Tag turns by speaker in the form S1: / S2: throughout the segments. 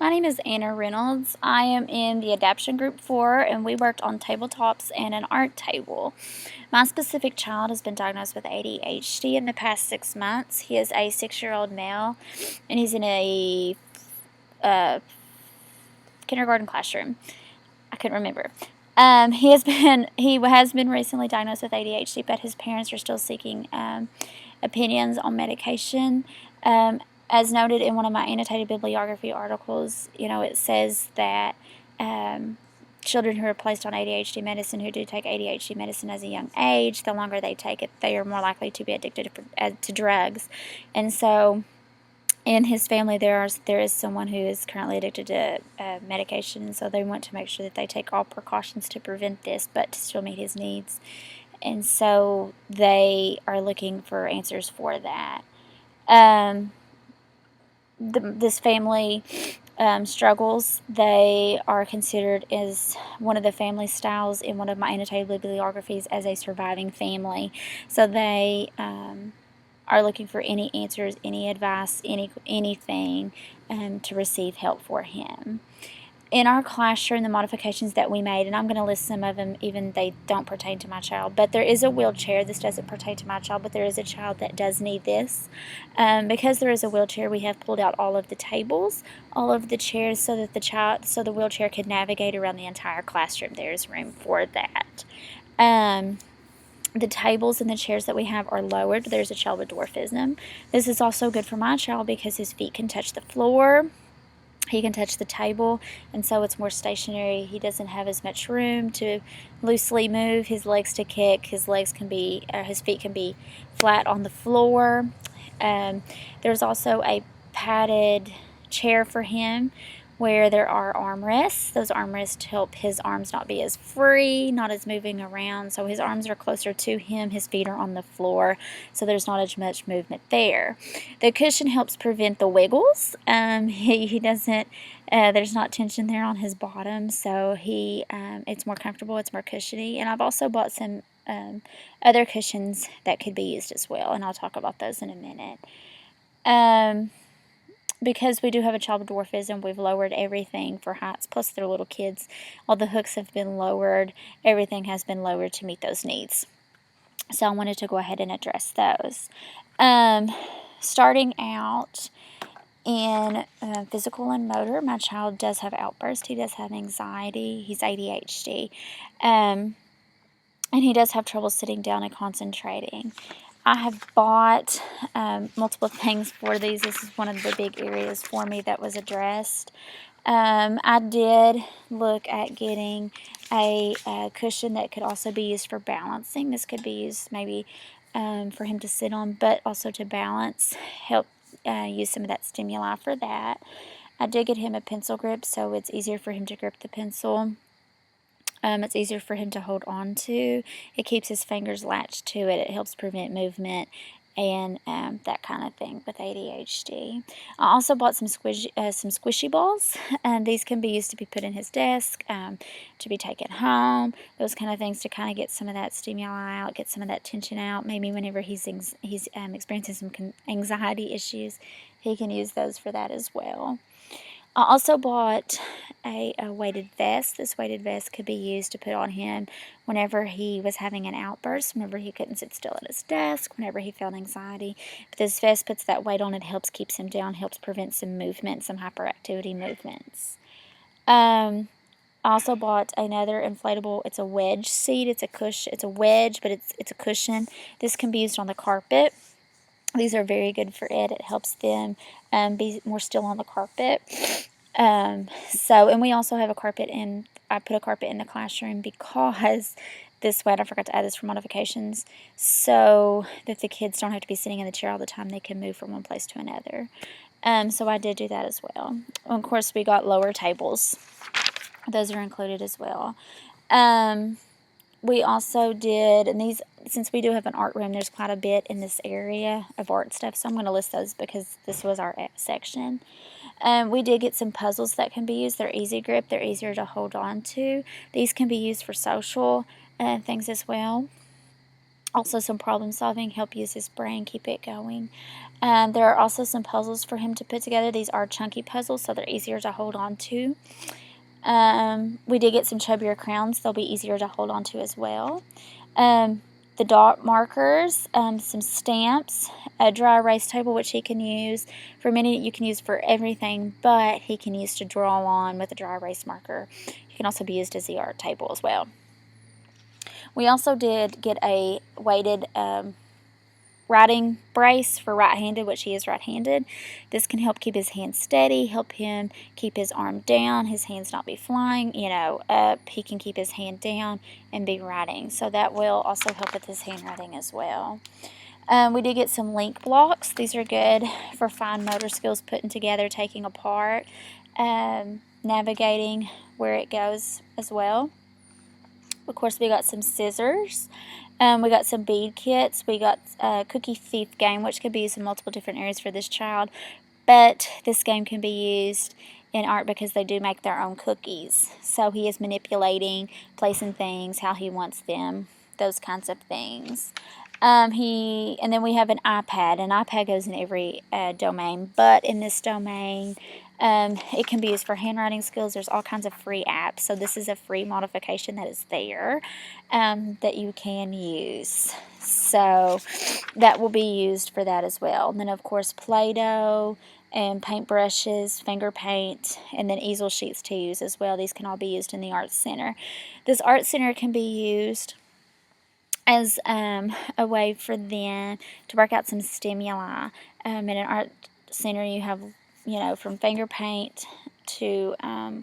S1: My name is Anna Reynolds. I am in the Adaptation Group 4, and we worked on tabletops and an art table. My specific child has been diagnosed with ADHD in the past 6 months. He is a 6-year-old male, and he's in a kindergarten classroom. I couldn't remember. He has been recently diagnosed with ADHD, but his parents are still seeking opinions on medication. As noted in one of my annotated bibliography articles, it says that children who are placed on ADHD medicine, who do take ADHD medicine as a young age, the longer they take it, they are more likely to be addicted to drugs. And so in his family, there is someone who is currently addicted to medication, and so they want to make sure that they take all precautions to prevent this, but to still meet his needs. And so they are looking for answers for that. This family struggles. They are considered as one of the family styles in one of my annotated bibliographies as a surviving family. So they are looking for any answers, any advice, anything to receive help for him. In our classroom, the modifications that we made, and I'm going to list some of them even they don't pertain to my child, but there is a wheelchair. This doesn't pertain to my child, but there is a child that does need this. Because there is a wheelchair, we have pulled out all of the tables, all of the chairs, so that the wheelchair could navigate around the entire classroom. There is room for that. The tables and the chairs that we have are lowered. There's a child with dwarfism. This is also good for my child because his feet can touch the floor. He can touch the table, and so it's more stationary. He doesn't have as much room to loosely move his legs to kick. His feet can be flat on the floor. There's also a padded chair for him where there are armrests. Those armrests help his arms not be as free, not as moving around. So his arms are closer to him, his feet are on the floor, so there's not as much movement there. The cushion helps prevent the wiggles. He doesn't, there's not tension there on his bottom, so it's more comfortable, it's more cushiony. And I've also bought some other cushions that could be used as well, and I'll talk about those in a minute. Because we do have a child with dwarfism, we've lowered everything for heights, plus they're little kids. All the hooks have been lowered. Everything has been lowered to meet those needs. So I wanted to go ahead and address those. Starting out in physical and motor, my child does have outbursts. He does have anxiety. He's ADHD. And he does have trouble sitting down and concentrating. I have bought multiple things for these. This is one of the big areas for me that was addressed. I did look at getting a cushion that could also be used for balancing. This could be used maybe for him to sit on, but also to balance, help use some of that stimuli for that. I did get him a pencil grip, so it's easier for him to grip the pencil. It's easier for him to hold on to. It keeps his fingers latched to it. It helps prevent movement and that kind of thing with ADHD. I also bought some squishy balls, and these can be used to be put in his desk, to be taken home, those kind of things to kind of get some of that stimuli out, get some of that tension out. Maybe whenever he's experiencing some anxiety issues, he can use those for that as well. I also bought a weighted vest. This weighted vest could be used to put on him whenever he was having an outburst, whenever he couldn't sit still at his desk, whenever he felt anxiety. But this vest puts that weight on it, keeps him down, helps prevent some movement, some hyperactivity movements. I also bought another inflatable. It's a wedge seat. It's a cushion. It's a wedge, but it's a cushion. This can be used on the carpet. These are very good for Ed. It helps them be more still on the carpet. And we also have a carpet I put a carpet in the classroom because this way, I forgot to add this for modifications, so that the kids don't have to be sitting in the chair all the time. They can move from one place to another. So I did do that as well. And of course, we got lower tables. Those are included as well. We also did, and these, since we do have an art room, there's quite a bit in this area of art stuff, so I'm going to list those because this was our section. We did get some puzzles that can be used. They're easy grip. They're easier to hold on to. These can be used for social things as well. Also some problem solving, help use his brain, keep it going. There are also some puzzles for him to put together. These are chunky puzzles, so they're easier to hold on to. We did get some chubbier crowns. They'll be easier to hold on to as well. The dot markers, some stamps, a dry erase table, which he can use. For many, you can use for everything, but he can use to draw on with a dry erase marker. It can also be used as the art table as well. We also did get a weighted writing brace for right-handed, which he is right-handed. This can help keep his hands steady, help him keep his arm down, his hands not be flying, up. He can keep his hand down and be writing. So that will also help with his handwriting as well. We did get some link blocks. These are good for fine motor skills, putting together, taking apart, navigating where it goes as well. Of course, we got some scissors. We got some bead kits. We got a cookie thief game, which could be used in multiple different areas for this child. But this game can be used in art because they do make their own cookies. So he is manipulating, placing things, how he wants them, those kinds of things. And then we have an iPad. An iPad goes in every domain, but in this domain, it can be used for handwriting skills. There's all kinds of free apps. So this is a free modification that is there that you can use. So that will be used for that as well. And then, of course, Play-Doh and paint brushes, finger paint, and then easel sheets to use as well. These can all be used in the Art Center. This Art Center can be used as a way for them to work out some stimuli. In an art center, you have, from finger paint to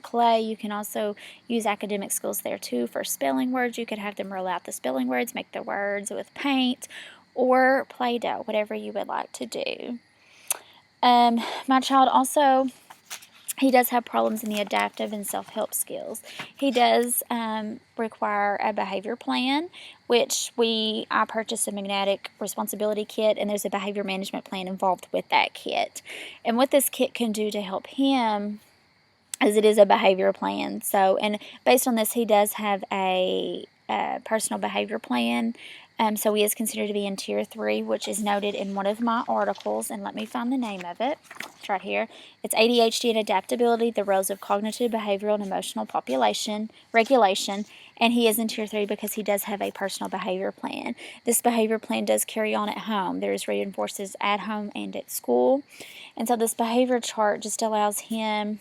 S1: clay. You can also use academic skills there too. For spelling words, you could have them roll out the spelling words, make the words with paint or Play-Doh, whatever you would like to do. My child also, he does have problems in the adaptive and self-help skills. He does require a behavior plan, which I purchased a magnetic responsibility kit, and there's a behavior management plan involved with that kit. And what this kit can do to help him is it is a behavior plan. So, and based on this, he does have a personal behavior plan. So he is considered to be in Tier 3, which is noted in one of my articles. And let me find the name of it. It's right here. It's ADHD and Adaptability, the Roles of Cognitive, Behavioral, and Emotional Regulation. And he is in Tier 3 because he does have a personal behavior plan. This behavior plan does carry on at home. There's reinforces at home and at school. And so this behavior chart just allows him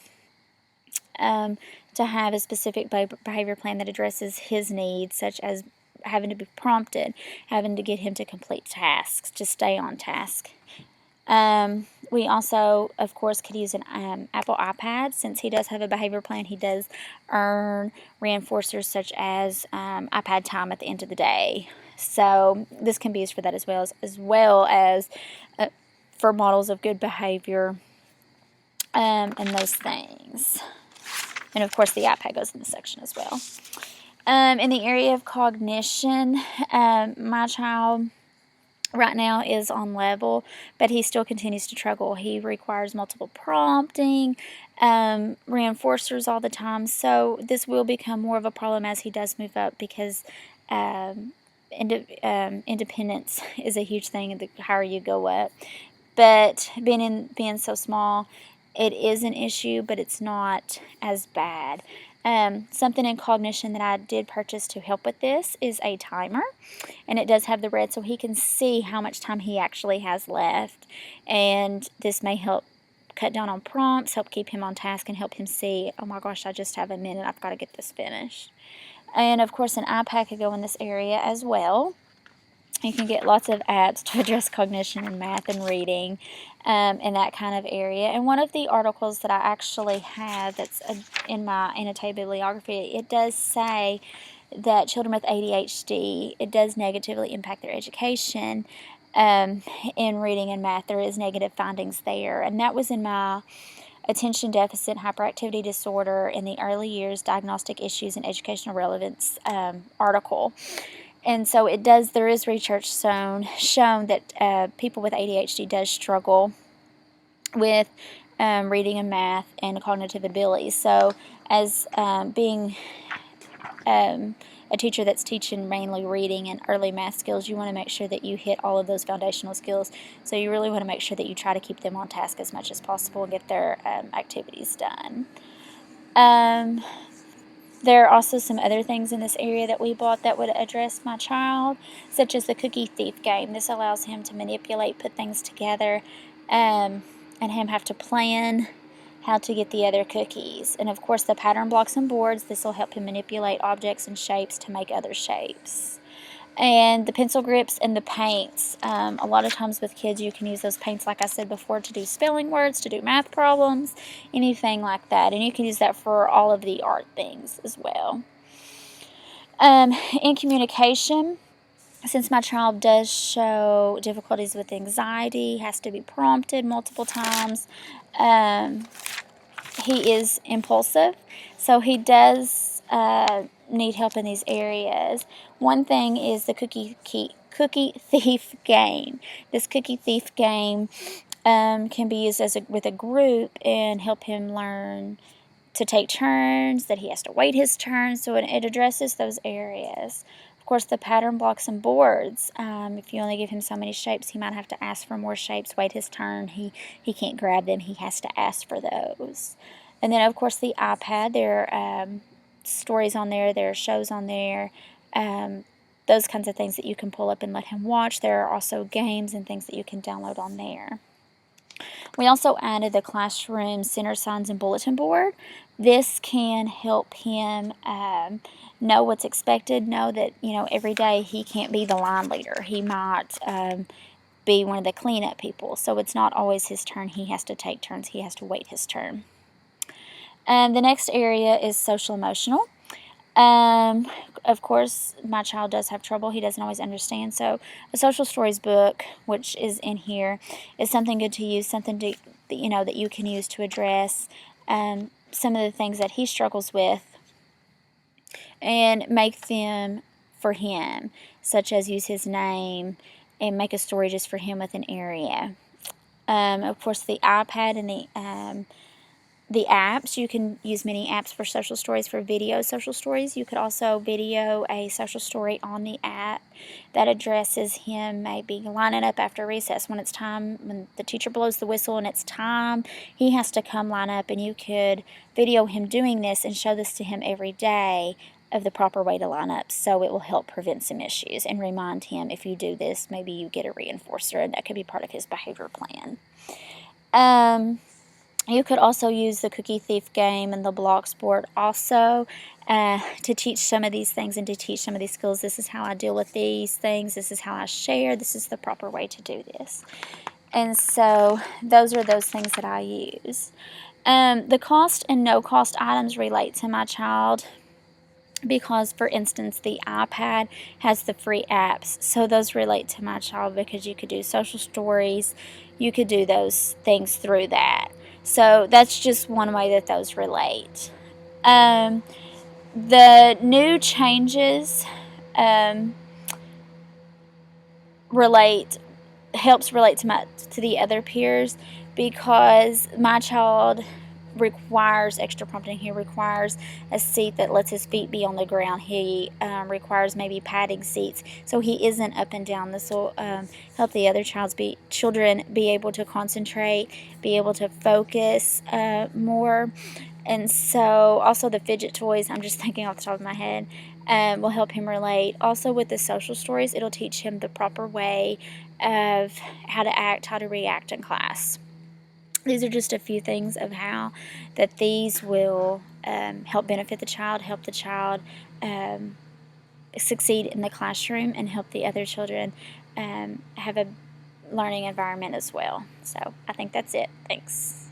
S1: to have a specific behavior plan that addresses his needs, such as having to be prompted, having to get him to complete tasks, to stay on task. We also, of course, could use an Apple iPad. Since he does have a behavior plan, he does earn reinforcers such as iPad time at the end of the day. So this can be used for that as well as for models of good behavior and those things. And, of course, the iPad goes in this section as well. In the area of cognition, my child right now is on level, but he still continues to struggle. He requires multiple prompting, reinforcers all the time. So this will become more of a problem as he does move up because independence is a huge thing the higher you go up. But being so small, it is an issue, but it's not as bad. Something in cognition that I did purchase to help with this is a timer, and it does have the red so he can see how much time he actually has left, and this may help cut down on prompts, help keep him on task, and help him see, oh my gosh, I just have a minute, I've got to get this finished. And of course an iPad could go in this area as well. You can get lots of apps to address cognition and math and reading in that kind of area. And one of the articles that I actually have that's in my annotated bibliography, it does say that children with ADHD, it does negatively impact their education in reading and math. There is negative findings there. And that was in my Attention Deficit Hyperactivity Disorder in the Early Years, Diagnostic Issues and Educational Relevance article. And so there is research shown that people with ADHD does struggle with reading and math and cognitive abilities. So as being a teacher that's teaching mainly reading and early math skills, you want to make sure that you hit all of those foundational skills. So you really want to make sure that you try to keep them on task as much as possible and get their activities done. There are also some other things in this area that we bought that would address my child, such as the cookie thief game. This allows him to manipulate, put things together, and him have to plan how to get the other cookies. And of course the pattern blocks and boards, this will help him manipulate objects and shapes to make other shapes. And the pencil grips and the paints. A lot of times with kids you can use those paints, like I said before, to do spelling words, to do math problems, anything like that. And you can use that for all of the art things as well. In communication, since my child does show difficulties with anxiety, has to be prompted multiple times, he is impulsive, so he does need help in these areas. One thing is the cookie thief game. This cookie thief game can be used with a group and help him learn to take turns, that he has to wait his turn, so it addresses those areas. Of course, the pattern blocks and boards, if you only give him so many shapes, he might have to ask for more shapes, wait his turn, he can't grab them, he has to ask for those. And then, of course, the iPad, there are stories on there, there are shows on there, those kinds of things that you can pull up and let him watch. There are also games and things that you can download on there. We also added the classroom center signs and bulletin board. This can help him know what's expected, know that, every day he can't be the line leader. He might be one of the cleanup people. So it's not always his turn. He has to take turns. He has to wait his turn. The next area is social emotional. Of course, my child does have trouble. He doesn't always understand. So a social stories book, which is in here, is something good to use, something to, that you can use to address some of the things that he struggles with and make them for him, such as use his name and make a story just for him with an area. Of course, the iPad and the apps, you can use many apps for social stories, for video social stories. You could also video a social story on the app that addresses him maybe lining up after recess when it's time, when the teacher blows the whistle and it's time, he has to come line up, and you could video him doing this and show this to him every day of the proper way to line up, so it will help prevent some issues and remind him, if you do this, maybe you get a reinforcer, and that could be part of his behavior plan. You could also use the cookie thief game and the blocks board also to teach some of these things and to teach some of these skills. This is how I deal with these things. This is how I share. This is the proper way to do this. And so those are those things that I use. The cost and no cost items relate to my child because, for instance, the iPad has the free apps. So those relate to my child because you could do social stories. You could do those things through that. So that's just one way that those relate. The new changes helps relate to the other peers because my child requires extra prompting. He requires a seat that lets his feet be on the ground. He requires maybe padding seats so he isn't up and down. This will help the other children be able to concentrate, be able to focus more. And so also the fidget toys, I'm just thinking off the top of my head, will help him relate. Also with the social stories, it'll teach him the proper way of how to act, how to react in class. These are just a few things of how that these will help benefit the child, help the child succeed in the classroom, and help the other children have a learning environment as well. So I think that's it. Thanks.